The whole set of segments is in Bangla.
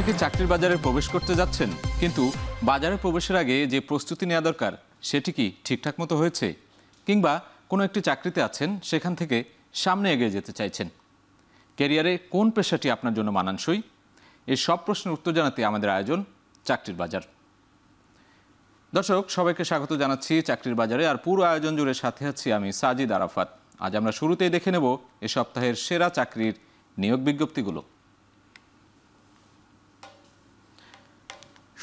আপনি কি চাকরির বাজারে প্রবেশ করতে যাচ্ছেন, কিন্তু বাজারে প্রবেশের আগে যে প্রস্তুতি নেওয়া দরকার সেটি কি ঠিকঠাক মতো হয়েছে? কিংবা কোনো একটি চাকরিতে আছেন, সেখান থেকে সামনে এগিয়ে যেতে চাইছেন? ক্যারিয়ারে কোন পেশাটি আপনার জন্য মানানসই? এই সব প্রশ্নের উত্তর জানাতে আমাদের আয়োজন চাকরির বাজার। দর্শক, সবাইকে স্বাগত জানাচ্ছি চাকরির বাজারে। আর পুরো আয়োজন জুড়ে সাথে আছি আমি সাজিদ আরাফাত। আজ আমরা শুরুতেই দেখে নেব এ সপ্তাহের সেরা চাকরির নিয়োগ বিজ্ঞপ্তিগুলো।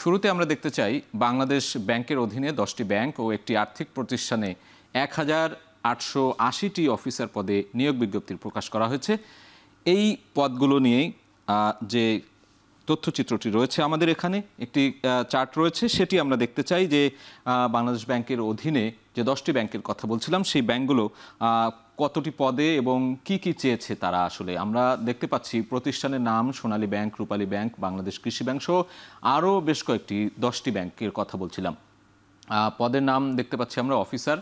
শুরুতে আমরা দেখতে চাই বাংলাদেশ ব্যাংকের অধীনে 10টি ব্যাংক ও একটি আর্থিক প্রতিষ্ঠানে 1880টি অফিসার পদে নিয়োগ বিজ্ঞপ্তি প্রকাশ করা হয়েছে। এই পদগুলো নিয়েই যে তথ্যচিত্রটি রয়েছে আমাদের এখানে একটি চার্ট রয়েছে, সেটি আমরা দেখতে চাই যে বাংলাদেশ ব্যাংকের অধীনে যে 10টি ব্যাংকের কথা বলছিলাম, সেই ব্যাংকগুলো কতটি পদে এবং কি কি চেয়েছে তারা। আসলে আমরা দেখতে পাচ্ছি প্রতিষ্ঠানের নাম সোনালী ব্যাংক, রূপালী ব্যাংক, বাংলাদেশ কৃষি ব্যাংক সহ আরও বেশ কয়েকটি 10টি ব্যাংকের কথা বলছিলাম। পদের নাম দেখতে পাচ্ছি আমরা অফিসার,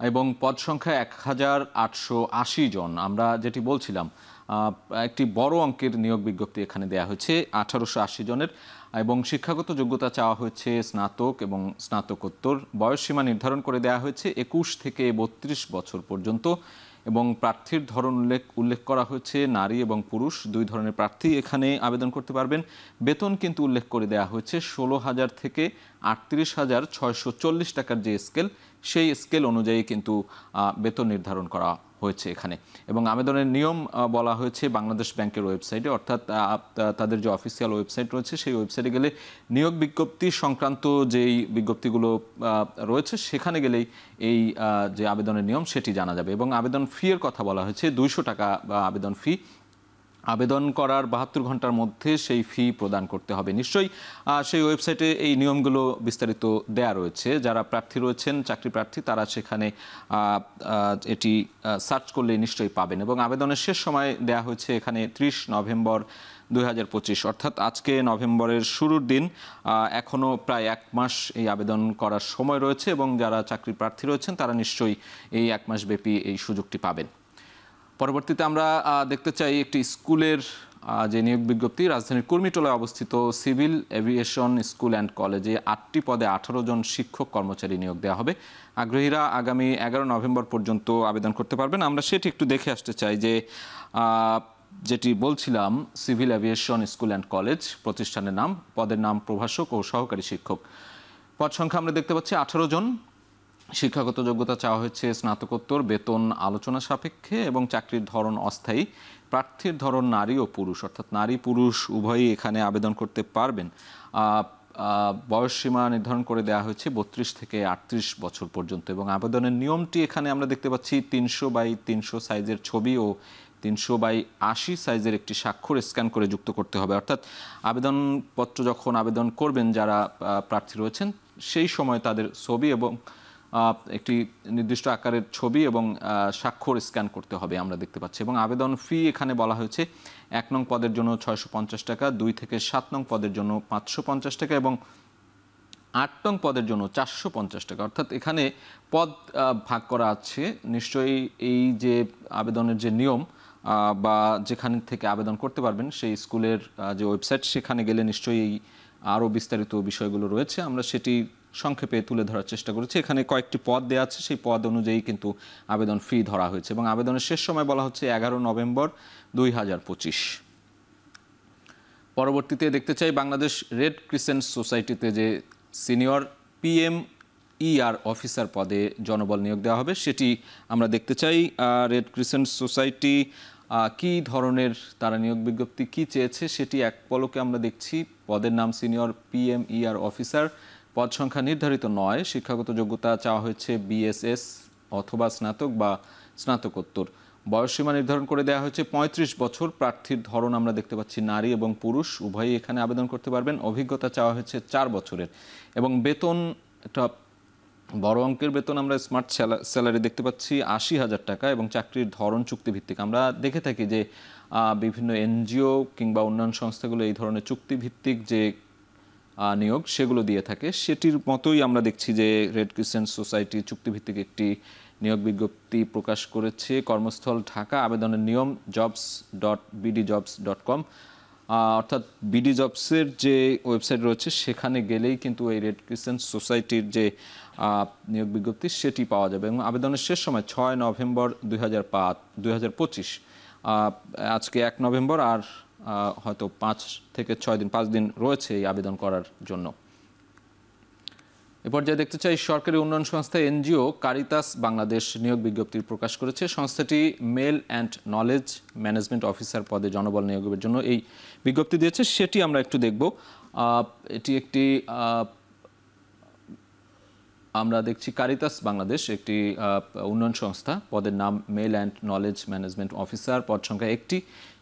এবং পদ সংখ্যা 1880 জন। আমরা যেটি বলছিলাম, একটি বড় অঙ্কের নিয়োগ বিজ্ঞপ্তি এখানে দেওয়া হয়েছে 1880 জনের, এবং শিক্ষাগত যোগ্যতা চাওয়া হয়েছে স্নাতক এবং স্নাতকোত্তর। বয়সসীমা নির্ধারণ করে দেওয়া হয়েছে 21 থেকে 32 বছর পর্যন্ত, এবং প্রার্থীর ধরন উল্লেখ করা হয়েছে নারী এবং পুরুষ দুই ধরনের প্রার্থী এখানে আবেদন করতে পারবেন। বেতন কিন্তু উল্লেখ করে দেওয়া হয়েছে 16,000 থেকে 38,640 টাকার যে স্কেল, সেই স্কেল অনুযায়ী কিন্তু বেতন নির্ধারণ করা হয়েছে এখানে। এবং আবেদনের নিয়ম বলা হয়েছে বাংলাদেশ ব্যাংকের ওয়েবসাইটে, অর্থাৎ তাদের যে অফিসিয়াল ওয়েবসাইট রয়েছে সেই ওয়েবসাইটে গেলে নিয়োগ বিজ্ঞপ্তি সংক্রান্ত যেই বিজ্ঞপ্তিগুলো রয়েছে সেখানে গেলেই এই যে আবেদনের নিয়ম সেটি জানা যাবে। এবং আবেদন ফি এর কথা বলা হয়েছে 200 টাকা আবেদন ফি। আবেদন করার 72 ঘন্টার মধ্যে সেই ফি প্রদান করতে হবে। নিশ্চয়ই সেই ওয়েবসাইটে এই নিয়মগুলো বিস্তারিত দেয়া রয়েছে। যারা প্রার্থী রয়েছেন, চাকরি প্রার্থী, তারা সেখানে এটি সার্চ করলে নিশ্চয়ই পাবেন। এবং আবেদনের শেষ সময় দেয়া হয়েছে এখানে 30 নভেম্বর 2025, অর্থাৎ আজকে নভেম্বরের শুরুর দিন। এখনও প্রায় 1 মাস এই আবেদন করার সময় রয়েছে, এবং যারা চাকরি প্রার্থী রয়েছেন তারা নিশ্চয়ই এই 1 মাস ব্যাপী এই সুযোগটি পাবেন। পরবর্তীতে আমরা দেখতে চাই একটি স্কুলের যে নিয়োগ বিজ্ঞপ্তি। রাজধানীর কুর্মিটোলায় অবস্থিত সিভিল এভিয়েশন স্কুল অ্যান্ড কলেজে 8টি পদে 18 জন শিক্ষক কর্মচারী নিয়োগ দেওয়া হবে। আগ্রহীরা আগামী 11 নভেম্বর পর্যন্ত আবেদন করতে পারবেন। আমরা সেটি একটু দেখে আসতে চাই যে যেটি বলছিলাম, civil aviation school and college প্রতিষ্ঠানের নাম, পদের নাম প্রভাষক ও সহকারী শিক্ষক। পদ সংখ্যা আমরা দেখতে পাচ্ছি 18 জন। শিক্ষাগত যোগ্যতা চাওয়া হয়েছে স্নাতকোত্তর, বেতন আলোচনা সাপেক্ষে, এবং চাকরির ধরন অস্থায়ী। প্রার্থীর ধরন নারী ও পুরুষ, অর্থাৎ নারী পুরুষ উভয়ই এখানে আবেদন করতে পারবেন। বয়সসীমা নির্ধারণ করে দেওয়া হয়েছে 32 থেকে 38 বছর পর্যন্ত। এবং আবেদনের নিয়মটি এখানে আমরা দেখতে পাচ্ছি 300x300 সাইজের ছবি ও 300x80 সাইজের একটি স্বাক্ষর স্ক্যান করে যুক্ত করতে হবে। অর্থাৎ আবেদনপত্র যখন আবেদন করবেন যারা প্রার্থী রয়েছেন, সেই সময় তাদের ছবি এবং একটি নির্দিষ্ট আকারের ছবি এবং স্বাক্ষর স্ক্যান করতে হবে আমরা দেখতে পাচ্ছি। এবং আবেদন ফি এখানে বলা হয়েছে 1 নং পদের জন্য 650 টাকা, 2 থেকে 7 নং পদের জন্য 550 টাকা, এবং 8 নং পদের জন্য 450 টাকা। অর্থাৎ এখানে পদ ভাগ করা আছে। নিশ্চয়ই এই যে আবেদনের যে নিয়ম বা যেখান থেকে আবেদন করতে পারবেন সেই স্কুলের যে ওয়েবসাইট, সেখানে গেলে নিশ্চয়ই আরও বিস্তারিত বিষয়গুলো রয়েছে। আমরা সেটি সংক্ষেপে তুলে ধরার চেষ্টা করেছি। এখানে কয়েকটি পদ দেওয়া আছে, সেই পদ অনুযায়ী কিন্তু আবেদন ফি ধরা হয়েছে। এবং আবেদনের শেষ সময় বলা হচ্ছে 11 নভেম্বর 2025। পরবর্তীতে দেখতে চাই বাংলাদেশ রেড ক্রিসেন্ট সোসাইটিতে যে সিনিয়র PMER অফিসার পদে জনবল নিয়োগ দেওয়া হবে, সেটি আমরা দেখতে চাই। রেড ক্রিসেন্ট সোসাইটি কি ধরনের তারা নিয়োগ বিজ্ঞপ্তি কি চেয়েছে সেটি এক পলকে আমরা দেখছি। পদের নাম সিনিয়র PMER অফিসার, পদ সংখ্যা নির্ধারিত নয়। শিক্ষাগত যোগ্যতা চাওয়া হয়েছে BSS অথবা স্নাতক বা স্নাতকোত্তর। বয়সসীমা নির্ধারণ করে দেওয়া হয়েছে 35 বছর। প্রার্থীর ধরন আমরা দেখতে পাচ্ছি নারী এবং পুরুষ উভয়ই এখানে আবেদন করতে পারবেন। অভিজ্ঞতা চাওয়া হয়েছে 4 বছরের। এবং বেতন, একটা বড় অঙ্কের বেতন, আমরা স্মার্ট স্যালারি দেখতে পাচ্ছি 80,000 টাকা, এবং চাকরির ধরন চুক্তিভিত্তিক। আমরা দেখে থাকি যে বিভিন্ন NGO কিংবা উন্নয়ন সংস্থাগুলো এই ধরনের চুক্তিভিত্তিক যে নিয়োগ সেগুলো দিয়ে থাকে, সেটির মতোই আমরা দেখছি যে রেড ক্রিসেন্ট সোসাইটি চুক্তিভিত্তিক একটি নিয়োগ বিজ্ঞপ্তি প্রকাশ করেছে। কর্মস্থল ঢাকা। আবেদনের নিয়ম jobs.bdjobs.com। অর্থাৎ বিডি জবসের যে ওয়েবসাইট রয়েছে সেখানে গেলেই কিন্তু এই রেড ক্রিসেন্ট সোসাইটির যে নিয়োগ বিজ্ঞপ্তি সেটি পাওয়া যাবে এবং আবেদনের শেষ সময় 6 নভেম্বর 2025। আজকে 1 নভেম্বর, আর হয়তো 5 দিন রয়েছে এই আবেদন করার জন্য। এ পর্যায়ে দেখতে চাই সরকারি উন্নয়ন সংস্থা এনজিও কারিতাস বাংলাদেশ নিয়োগ বিজ্ঞপ্তি প্রকাশ করেছে। সংস্থাটি male and knowledge management officer পদে জনবল নিয়োগের জন্য এই বিজ্ঞপ্তি দিয়েছে, সেটি আমরা একটু দেখব। এটি একটি আমরা দেখছি কারিতাস বাংলাদেশ একটি উন্নয়ন সংস্থা, পদের নাম male and knowledge management officer, পদ সংখ্যা 1টি।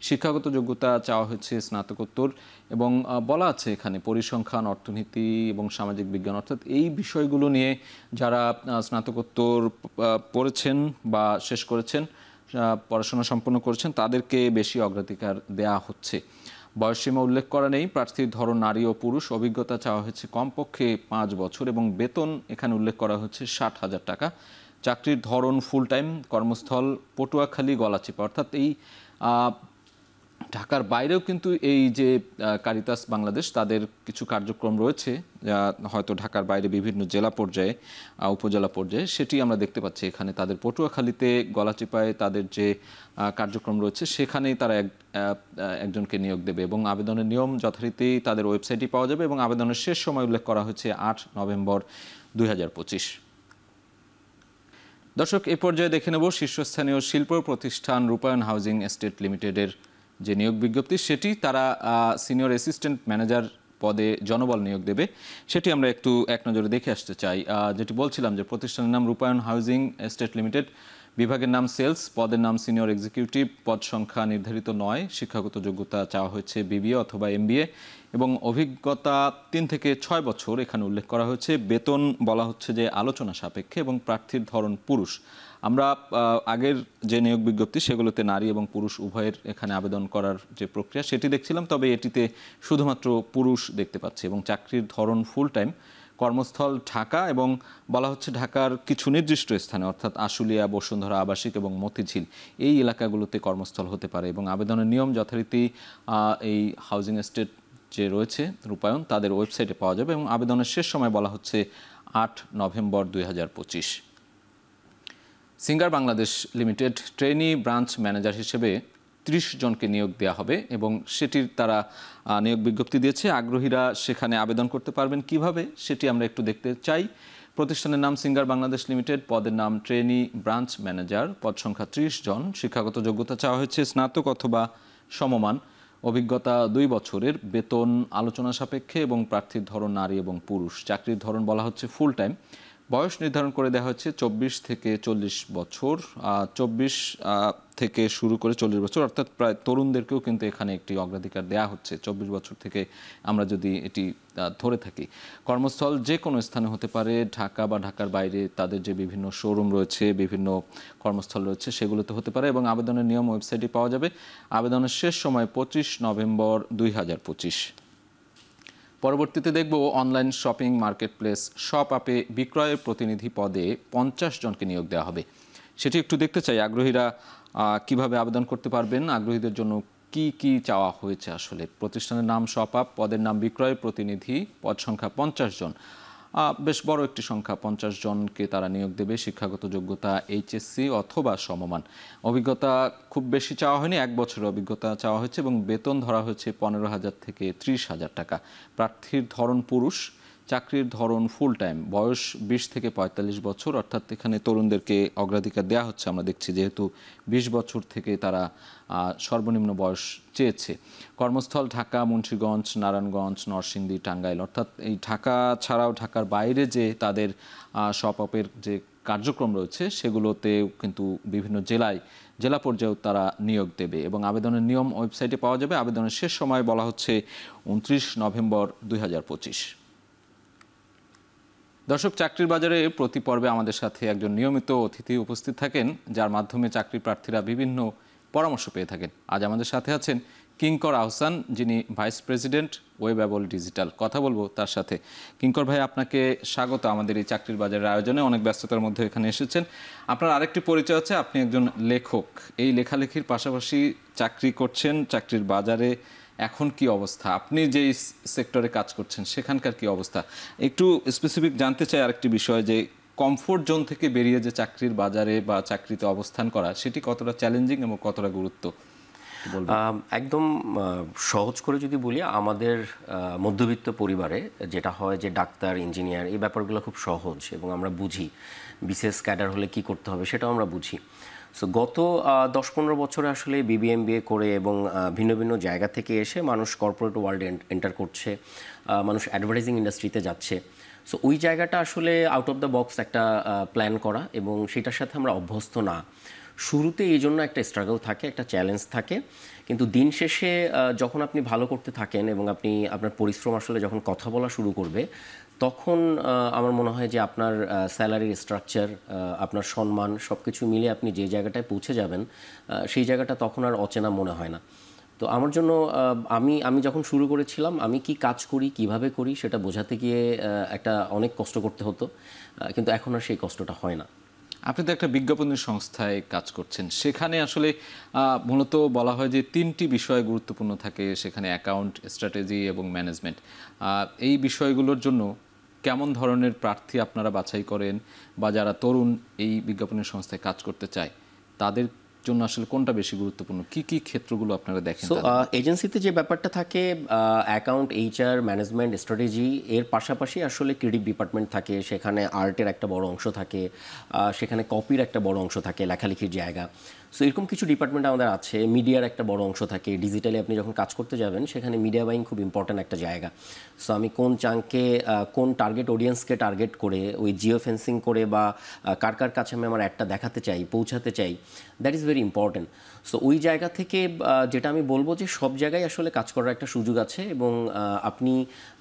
শিক্ষাগত যোগ্যতা চাওয়া হচ্ছে স্নাতকোত্তর এবং বলা আছে এখানে পরিসংখ্যান, অর্থনীতি এবং সামাজিক বিজ্ঞান, অর্থাৎ এই বিষয়গুলো নিয়ে যারা স্নাতকোত্তর পড়েছেন বা শেষ করেছেন, পড়াশোনা সম্পন্ন করেছেন, তাদেরকে বেশি অগ্রাধিকার দেয়া হচ্ছে। বয়সসীমা উল্লেখ করা নেই। প্রার্থীর ধরন নারী ও পুরুষ। অভিজ্ঞতা চাওয়া হয়েছে কমপক্ষে 5 বছর এবং বেতন এখানে উল্লেখ করা হচ্ছে 60,000 টাকা। চাকরির ধরন ফুল টাইম। কর্মস্থল পটুয়াখালী, গলাচিপা, অর্থাৎ এই ঢাকার বাইরেও কিন্তু এই যে কারিতাস বাংলাদেশ তাদের কিছু কার্যক্রম রয়েছে, যা হয়তো ঢাকার বাইরে বিভিন্ন জেলা পর্যায়ে, উপজেলা পর্যায়ে, সেটি আমরা দেখতে পাচ্ছি এখানে। তাদের পটুয়াখালীতে, গলাচিপায় তাদের যে কার্যক্রম রয়েছে সেখানেই তারা একজনকে নিয়োগ দেবে এবং আবেদনের নিয়ম যথারীতি তাদের ওয়েবসাইটে পাওয়া যাবে এবং আবেদনের শেষ সময় উল্লেখ করা হচ্ছে 8 নভেম্বর 2025। দর্শক, এ পর্যায়ে দেখে নেব শীর্ষস্থানীয় শিল্প প্রতিষ্ঠান রূপায়ণ হাউজিং এস্টেট লিমিটেডের যে নিয়োগ বিজ্ঞপ্তি, সেটি তারা সিনিয়র অ্যাসিস্ট্যান্ট ম্যানেজার পদে জনবল নিয়োগ দেবে, সেটি আমরা একটু এক নজরে দেখে আসতে চাই। যেটি বলছিলাম যে প্রতিষ্ঠানের নাম রূপায়ণ হাউজিং এস্টেট লিমিটেড, বিভাগের নাম সেলস, পদের নাম সিনিয়র এক্সিকিউটিভ, পদ সংখ্যা নির্ধারিত 9, শিক্ষাগত যোগ্যতা চাওয়া হয়েছে বিবিএ অথবা এমবিএ এবং অভিজ্ঞতা 3 থেকে 6 বছর এখানে উল্লেখ করা হয়েছে। বেতন বলা হচ্ছে যে আলোচনা সাপেক্ষে এবং প্রার্থীর ধরন পুরুষ। আমরা আগের যে নিয়োগ বিজ্ঞপ্তি সেগুলোতে নারী এবং পুরুষ উভয়ের এখানে আবেদন করার যে প্রক্রিয়া সেটি দেখছিলাম, তবে এটিতে শুধুমাত্র পুরুষ দেখতে পাচ্ছি এবং চাকরির ধরন ফুল টাইম। কর্মস্থল ঢাকা এবং বলা হচ্ছে ঢাকার কিছু নির্দিষ্ট স্থানে, অর্থাৎ আশুলিয়া, বসুন্ধরা আবাসিক এবং মতিঝিল, এই এলাকাগুলোতে কর্মস্থল হতে পারে এবং আবেদনের নিয়ম যথারীতি এই হাউজিং এস্টেট যে রয়েছে রূপায়ণ তাদের ওয়েবসাইটে পাওয়া যাবে এবং আবেদনের শেষ সময় বলা হচ্ছে 8 November 2025। Singer Bangladesh limited trainee branch manager হিসেবে 30 জনকে নিয়োগ দেওয়া হবে এবং সেটির তারা নিয়োগ বিজ্ঞপ্তি দিয়েছে। আগ্রহীরা সেখানে আবেদন করতে পারবেন কিভাবে সেটি আমরা একটু দেখতে চাই। প্রতিষ্ঠানের নাম সিঙ্গার বাংলাদেশ লিমিটেড, পদের নাম ট্রেনি ব্রাঞ্চ ম্যানেজার, পদ সংখ্যা 30 জন। শিক্ষাগত যোগ্যতা চাওয়া হয়েছে স্নাতক অথবা সমমান। অভিজ্ঞতা 2 বছরের। বেতন আলোচনা সাপেক্ষে এবং প্রার্থীর ধরন নারী এবং পুরুষ। চাকরির ধরন বলা হচ্ছে ফুল টাইম। বয়স নির্ধারণ করে দেওয়া হচ্ছে 24 থেকে 40 বছর। 24 থেকে শুরু করে 40 বছর, অর্থাৎ প্রায় তরুণদেরকেও কিন্তু এখানে একটি অগ্রাধিকার দেওয়া হচ্ছে 24 বছর থেকে আমরা যদি এটি ধরে থাকি। কর্মস্থল যে কোনো স্থানে হতে পারে, ঢাকা বা ঢাকার বাইরে তাদের যে বিভিন্ন শোরুম রয়েছে, বিভিন্ন কর্মস্থল রয়েছে সেগুলোতে হতে পারে এবং আবেদনের নিয়ম ওয়েবসাইটে পাওয়া যাবে। আবেদনের শেষ সময় 25 নভেম্বর 2025। পরবর্তীতে দেখব অনলাইন শপিং মার্কেটপ্লেস শপ আপে বিক্রয়ের প্রতিনিধি পদে 50 জনকে নিয়োগ দেওয়া হবে, সেটি একটু দেখতে চাই। আগ্রহীরা কিভাবে আবেদন করতে পারবেন, আগ্রহীদের জন্য কি কি চাওয়া হয়েছে আসলে। প্রতিষ্ঠানের নাম শপ আপ, পদের নাম বিক্রয় প্রতিনিধি, পদ সংখ্যা 50 জন, বেশ বড় একটি সংখ্যা। 50 জনকে তারা নিয়োগ দেবে। শিক্ষাগত যোগ্যতা এইচএসসি অথবা সমমান। অভিজ্ঞতা খুব বেশি চাওয়া হয়নি, 1 বছরের অভিজ্ঞতা চাওয়া হয়েছে এবং বেতন ধরা হয়েছে 15,000 থেকে 30,000 টাকা। প্রার্থীর ধরন পুরুষ। চাকরির ধরন ফুল টাইম। বয়স 20 থেকে 45 বছর, অর্থাৎ এখানে তরুণদেরকে অগ্রাধিকার দেওয়া হচ্ছে আমরা দেখছি, যেহেতু 20 বছর থেকে তারা সর্বনিম্ন বয়স চেয়েছে। কর্মস্থল ঢাকা, মুন্সিগঞ্জ, নারায়ণগঞ্জ, নরসিংদী, টাঙ্গাইল, অর্থাৎ এই ঢাকা ছাড়াও ঢাকার বাইরে যে তাদের শপ আপের যে কার্যক্রম রয়েছে সেগুলোতেও কিন্তু বিভিন্ন জেলা পর্যায়েও তারা নিয়োগ দেবে এবং আবেদনের নিয়ম ওয়েবসাইটে পাওয়া যাবে। আবেদনের শেষ সময় বলা হচ্ছে 29 নভেম্বর 2025। দর্শক, চাকরির বাজারে প্রতি পর্বে আমাদের সাথে একজন নিয়মিত অতিথি উপস্থিত থাকেন, যার মাধ্যমে চাকরি প্রার্থীরা বিভিন্ন পরামর্শ পেয়ে থাকেন। আজ আমাদের সাথে আছেন কিঙ্কর আহসান, যিনি ভাইস প্রেসিডেন্ট ওয়েবেবল ডিজিটাল। কথা বলবো তার সাথে। কিঙ্কর ভাই, আপনাকে স্বাগত আমাদের এই চাকরির বাজারের আয়োজনে। অনেক ব্যস্ততার মধ্যে এখানে এসেছেন। আপনার আরেকটি পরিচয় আছে, আপনি একজন লেখক। এই লেখালেখির পাশাপাশি চাকরি করছেন, চাকরির বাজারে এখন কি অবস্থা, আপনি যেই সেক্টরে কাজ করছেন সেখানকার কি অবস্থা, একটু স্পেসিফিক জানতে চাই। আরেকটি বিষয় যে কমফোর্ট জোন থেকে বেরিয়ে যে চাকরির বাজারে বা চাকরিতে অবস্থান করা, সেটি কতটা চ্যালেঞ্জিং এবং কতটা গুরুত্ব বলবেন? একদম সহজ করে যদি বলি, আমাদের মধ্যবিত্ত পরিবারে যেটা হয় যে ডাক্তার, ইঞ্জিনিয়ার, এই ব্যাপারগুলো খুব সহজ এবং আমরা বুঝি। বিসিএস ক্যাডার হলে কি করতে হবে সেটাও আমরা বুঝি। সো গত 10-15 বছরে আসলে বিবিএমবিএ করে এবং ভিন্ন ভিন্ন জায়গা থেকে এসে মানুষ কর্পোরেট ওয়ার্ল্ডে এন্টার করছে, মানুষ অ্যাডভার্টাইজিং ইন্ডাস্ট্রিতে যাচ্ছে। সো ওই জায়গাটা আসলে আউট অফ দ্য বক্স একটা প্ল্যান করা, এবং সেটার সাথে আমরা অভ্যস্ত না। শুরুতে এই জন্য একটা স্ট্রাগল থাকে, একটা চ্যালেঞ্জ থাকে, কিন্তু দিন শেষে যখন আপনি ভালো করতে থাকেন এবং আপনি আপনার পরিশ্রম আসলে যখন কথা বলা শুরু করবে, তখন আমার মনে হয় যে আপনার স্যালারির স্ট্রাকচার, আপনার সম্মান সব কিছু মিলে আপনি যে জায়গাটায় পৌঁছে যাবেন, সেই জায়গাটা তখন আর অচেনা মনে হয় না। তো আমার জন্য আমি যখন শুরু করেছিলাম, আমি কি কাজ করি, কিভাবে করি, সেটা বোঝাতে গিয়ে একটা অনেক কষ্ট করতে হতো, কিন্তু এখন আর সেই কষ্টটা হয় না। আপনি তো একটা বিজ্ঞাপনের সংস্থায় কাজ করছেন, সেখানে আসলে মূলত বলা হয় যে 3টি বিষয় গুরুত্বপূর্ণ থাকে সেখানে: অ্যাকাউন্ট, স্ট্র্যাটেজি এবং ম্যানেজমেন্ট। এই বিষয়গুলোর জন্য কেমন ধরনের প্রার্থী আপনারা বাছাই করেন, বা যারা তরুণ এই বিজ্ঞাপনের সংস্থায় কাজ করতে চায় তাদের জন্য আসলে কোনটা বেশি গুরুত্বপূর্ণ, কি কি ক্ষেত্রগুলো আপনারা দেখেন? সো এজেন্সিতে যে ব্যাপারটা থাকে, অ্যাকাউন্ট, এইচআর, ম্যানেজমেন্ট, স্ট্র্যাটেজি, এর পাশাপাশি আসলে ক্রিয়েটিভ ডিপার্টমেন্ট থাকে, সেখানে আর্টের একটা বড় অংশ থাকে, সেখানে কপির একটা বড় অংশ থাকে, লেখালেখির জায়গা। সো এরকম কিছু ডিপার্টমেন্ট আমাদের আছে। মিডিয়ার একটা বড় অংশ থাকে, ডিজিটালি আপনি যখন কাজ করতে যাবেন সেখানে মিডিয়া বাইং খুব ইম্পর্ট্যান্ট একটা জায়গা। সো আমি কোন চাঙ্কে, কোন টার্গেট অডিয়েন্সকে টার্গেট করে ওই জিও ফেন্সিং করে বা কার কার কাছে আমি আমার একটা দেখাতে চাই, পৌঁছাতে চাই, that is very important. So ওই জায়গা থেকে যেটা আমি বলবো যে সব জায়গায় আসলে কাজ করার একটা সুযোগ আছে, এবং আপনি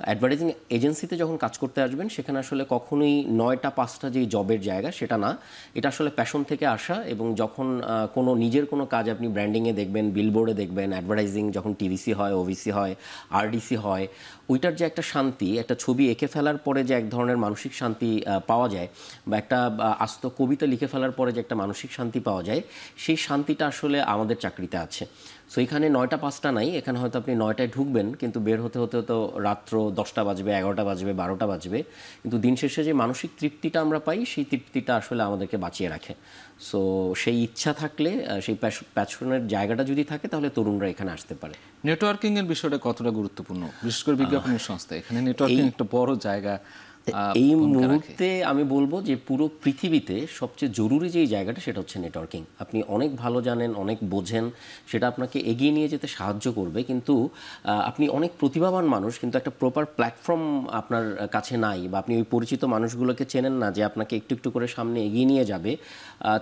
অ্যাডভার্টাইজিং এজেন্সিতে যখন কাজ করতে আসবেন সেখানে আসলে কখনোই 9টা 5টা যেই জবের জায়গা সেটা না। এটা আসলে প্যাশন থেকে আসা, এবং যখন কোনো নিজের কোনো কাজ আপনি ব্র্যান্ডিংয়ে দেখবেন, বিলবোর্ডে দেখবেন, অ্যাডভার্টাইজিং যখন টিভিসি হয়, ওভিসি হয়, আরডিসি হয়, ওইটার যে একটা শান্তি, একটা ছবি এঁকে ফেলার পরে যে এক ধরনের মানসিক শান্তি পাওয়া যায়, বা একটা আস্ত কবিতা লিখে ফেলার পরে যে একটা মানসিক শান্তি পাওয়া যায়, সেই শান্তিটা আসলে আমাদের চাকরিতে আছে। সো এখানে 9টা 5টা নাই, এখানে হয়তো আপনি 9টায় ঢুকবেন কিন্তু বের হতে হতে তো রাত্র 10টা বাজবে, 11টা বাজবে, 12টা বাজবে, কিন্তু দিন শেষে যে মানসিক তৃপ্তিটা আমরা পাই, সেই তৃপ্তিটা আসলে আমাদেরকে বাঁচিয়ে রাখে। সো সেই ইচ্ছা থাকলে, সেই প্যাশনের জায়গাটা যদি থাকে, তাহলে তরুণরা এখানে আসতে পারে। নেটওয়ার্কিং এর বিষয়টা কতটা গুরুত্বপূর্ণ, বিশেষ করে বিজ্ঞাপনের সংস্থা, এখানে নেটওয়ার্কিং একটা বড় জায়গা এই মুহূর্তে আমি বলবো যে পুরো পৃথিবীতে সবচেয়ে জরুরি যেই জায়গাটা সেটা হচ্ছে নেটওয়ার্কিং। আপনি অনেক ভালো জানেন, অনেক বোঝেন, সেটা আপনাকে এগিয়ে নিয়ে যেতে সাহায্য করবে, কিন্তু আপনি অনেক প্রতিভাবান মানুষ, কিন্তু একটা প্রপার প্ল্যাটফর্ম আপনার কাছে নাই, বা আপনি ওই পরিচিত মানুষগুলোকে চেনেন না যে আপনাকে একটু একটু করে সামনে এগিয়ে নিয়ে যাবে,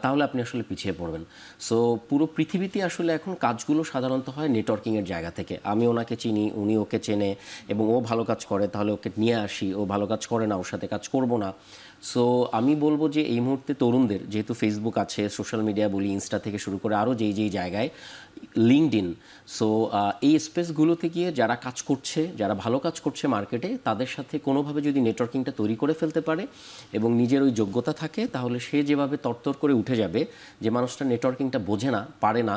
তাহলে আপনি আসলে পিছিয়ে পড়বেন। সো পুরো পৃথিবীতে আসলে এখন কাজগুলো সাধারণত হয় নেটওয়ার্কিংয়ের জায়গা থেকে। আমি ওনাকে চিনি, উনি ওকে চেনে, এবং ও ভালো কাজ করে, তাহলে ওকে নিয়ে আসি, ও ভালো কাজ করে না, ওর সাথে কাজ করব না। সো আমি বলবো যে এই মুহূর্তে তরুণদের, যেহেতু ফেসবুক আছে, সোশ্যাল মিডিয়া বলি, ইনস্টা থেকে শুরু করে আরও যেই যেই জায়গায়, লিঙ্কডইন, সো এই স্পেসগুলোতে গিয়ে যারা কাজ করছে, যারা ভালো কাজ করছে মার্কেটে, তাদের সাথে কোনোভাবে যদি নেটওয়ার্কিংটা তৈরি করে ফেলতে পারে এবং নিজের ওই যোগ্যতা থাকে, তাহলে সে যেভাবে তরতর করে উঠে যাবে, যে মানুষটা নেটওয়ার্কিংটা বোঝে না, পারে না,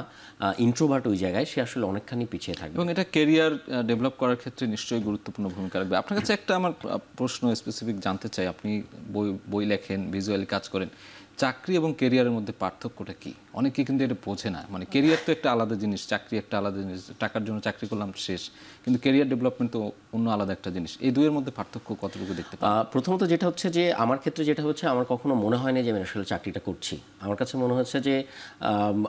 ইন্ট্রোভার্ট ওই জায়গায়, সে আসলে অনেকখানি পিছিয়ে থাকবে। এবং এটা কেরিয়ার ডেভেলপ করার ক্ষেত্রে নিশ্চয়ই গুরুত্বপূর্ণ ভূমিকা রাখবে। আপনার কাছে একটা আমার প্রশ্ন স্পেসিফিক জানতে চাই, আপনি বই লেখেন, ভিজুয়ালি কাজ করেন, চাকরি এবং কেরিয়ারের মধ্যে পার্থক্যটা কি? অনেকে কিন্তু এটা বোঝে না। মানে কেরিয়ার তো একটা আলাদা জিনিস, চাকরি একটা আলাদা জিনিস, টাকার জন্য চাকরি করলাম শেষ, কিন্তু কেরিয়ার ডেভেলপমেন্ট তো অন্য আলাদা একটা জিনিস। এই দুইয়ের মধ্যে পার্থক্য কতটুকু দেখতে পাই? প্রথমত যেটা হচ্ছে যে আমার ক্ষেত্রে যেটা হচ্ছে, আমার কখনো মনে হয় না যে আমি আসলে চাকরিটা করছি। আমার কাছে মনে হচ্ছে যে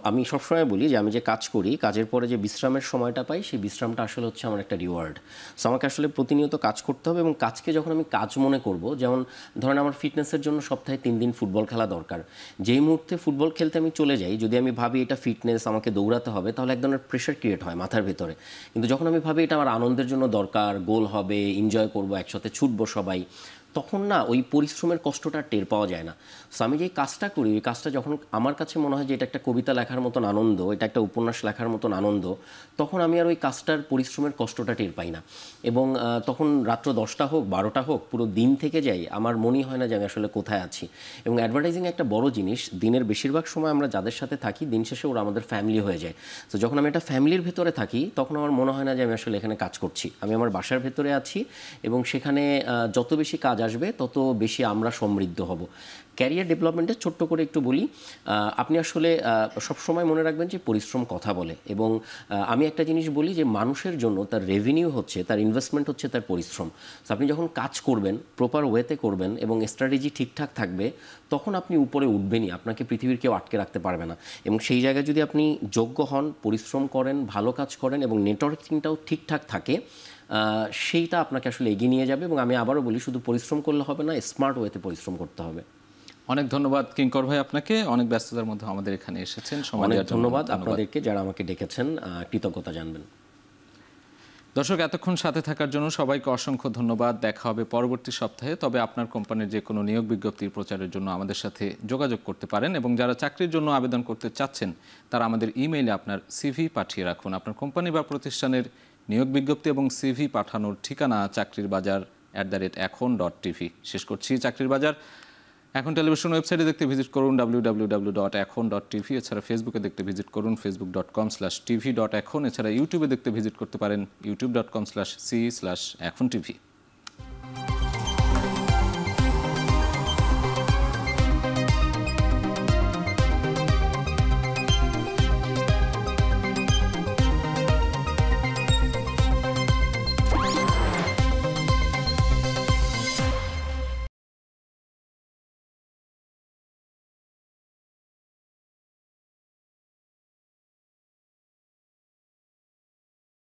আমি সবসময় বলি যে আমি যে কাজ করি, কাজের পরে যে বিশ্রামের সময়টা পাই, সেই বিশ্রামটা আসলে হচ্ছে আমার একটা রিওয়ার্ড। সো আমাকে আসলে প্রতিনিয়ত কাজ করতে হবে, এবং কাজকে যখন আমি কাজ মনে করব, যেমন ধরেন আমার ফিটনেসের জন্য সপ্তাহে 3 দিন ফুটবল খেলা দরকার। যেই মুহূর্তে ফুটবল খেলতে আমি চলে যাই, যদি আমি ভাবি এটা ফিটনেস, আমাকে দৌড়াতে হবে, তাহলে এক ধরনের প্রেশার ক্রিয়েট হয় মাথার ভেতরে। কিন্তু যখন আমি ভাবি এটা আমার আনন্দের জন্য দরকার, গোল হবে, এনজয় করব, একসাথে ছুটবো সবাই, তখন না ওই পরিশ্রমের কষ্টটা আর টের পাওয়া যায় না। সো আমি যে কাজটা করি, ওই কাজটা যখন আমার কাছে মনে হয় যে এটা একটা কবিতা লেখার মতন আনন্দ, এটা একটা উপন্যাস লেখার মতন আনন্দ, তখন আমি আর ওই কাজটার পরিশ্রমের কষ্টটা টের পাই না। এবং তখন রাত্র 10টা হোক 12টা হোক, পুরো দিন থেকে যাই, আমার মনেই হয় না যে আমি আসলে কোথায় আছি। এবং অ্যাডভার্টাইজিং একটা বড় জিনিস, দিনের বেশিরভাগ সময় আমরা যাদের সাথে থাকি, দিন শেষে ওরা আমাদের ফ্যামিলি হয়ে যায়। তো যখন আমি একটা ফ্যামিলির ভেতরে থাকি, তখন আমার মনে হয় না যে আমি আসলে এখানে কাজ করছি, আমি আমার বাসার ভেতরে আছি। এবং সেখানে যত বেশি কাজ আসবে তত বেশি আমরা সমৃদ্ধ হব। ক্যারিয়ার ডেভেলপমেন্টে ছোট্ট করে একটু বলি, আপনি আসলে সবসময় মনে রাখবেন যে পরিশ্রম কথা বলে। এবং আমি একটা জিনিস বলি যে মানুষের জন্য তার রেভিনিউ হচ্ছে, তার ইনভেস্টমেন্ট হচ্ছে তার পরিশ্রম। তো আপনি যখন কাজ করবেন, প্রপার ওয়েতে করবেন এবং স্ট্র্যাটেজি ঠিকঠাক থাকবে, তখন আপনি উপরে উঠবেনই, আপনাকে পৃথিবীর কেউ আটকে রাখতে পারবে না। এবং সেই জায়গায় যদি আপনি যোগ্য হন, পরিশ্রম করেন, ভালো কাজ করেন এবং নেটওয়ার্কিংটাও ঠিকঠাক থাকে, সেইটা আপনাকে আসলে এগিয়ে নিয়ে যাবে। এবং আমি আবারও বলি, শুধু পরিশ্রম করলে হবে না, স্মার্ট ওয়েতে পরিশ্রম করতে হবে। অনেক ধন্যবাদ কিঙ্কর ভাই আপনাকে, অনেক ব্যস্ততার মধ্যে আমাদের এখানে এসেছেন, সময় অনেক দেওয়ার জন্য ধন্যবাদ আপনাদেরকে, যারা আমাকে ডেকেছেন, কৃতজ্ঞতা জানবেন। দর্শক, এতক্ষণ সাথে থাকার জন্য সবাইকে অসংখ্য ধন্যবাদ। দেখা হবে পরবর্তী সপ্তাহে। তবে আপনার কোম্পানির যে কোনো নিয়োগ বিজ্ঞপ্তির প্রচারের জন্য আমাদের সাথে যোগাযোগ করতে পারেন, এবং যারা চাকরির জন্য আবেদন করতে চাচ্ছেন তারা আমাদের ইমেইলে আপনার সিভি পাঠিয়ে রাখুন। আপনার কোম্পানি বা প্রতিষ্ঠানের নিয়োগ বিজ্ঞপ্তি এবং সিভি পাঠানোর ঠিকানা চাকরিরবাজার@এখন.tv। শেষ করছি চাকরির বাজার। এখন টেলিভিশন ওয়েবসাইটে দেখতে ভিজিট করুন www.এখন.tv। এছাড়া ফেসবুকে দেখতে ভিজিট করুন facebook.com/tv.এখন। এছাড়া ইউটিউবে দেখতে ভিজিট করতে পারেন youtube.com/c/echontv।